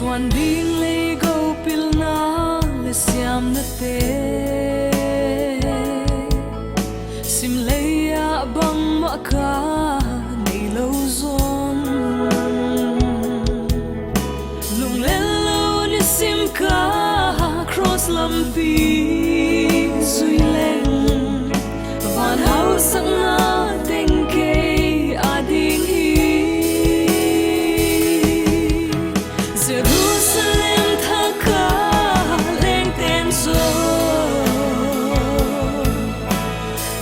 xuân biên lấy gấu pil na le siam na te sim lấy a băng mạ ca nei lâu zon lung lên lâu ni sim ca cross lam pi suy lên van hau sang na teng ke a ding hi Jerusalem tha ka leng ten zo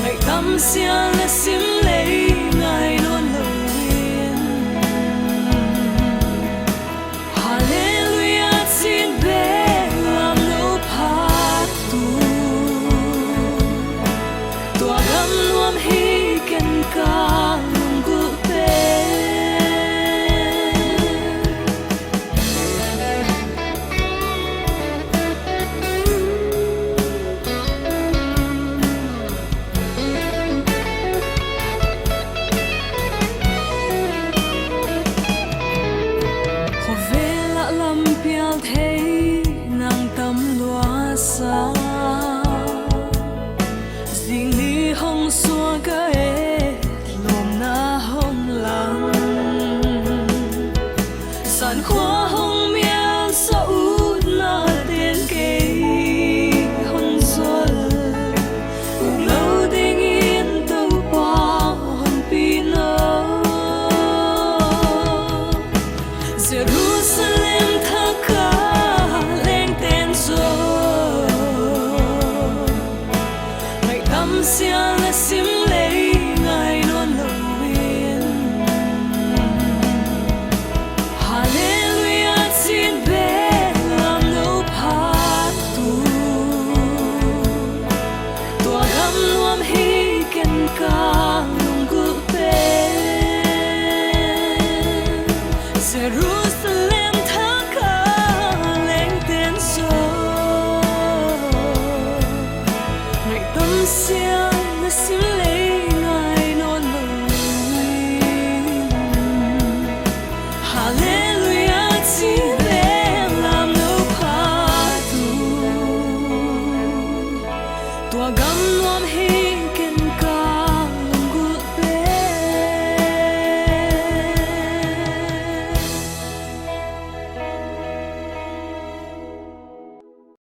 ngày tâm sia là sim lấy ngày luôn lời Hallelujah xin bé làm nô phá tu tua gam nuam hi ken ka lung gu te pial thấy nàng tâm loa xa ding ni hong xua ka e lom na hong lang san khoa hong mial sa ut na tên ke hon sol lâu ding in tàu pa hon pino Jerusalem sia là sim lấy ngày luôn lovin Hallelujah xin bé làm nô phá tu tua gam nuam hi ken ka lung gu te Jerusalem tha ka leng ten so ngày tâm sia là sim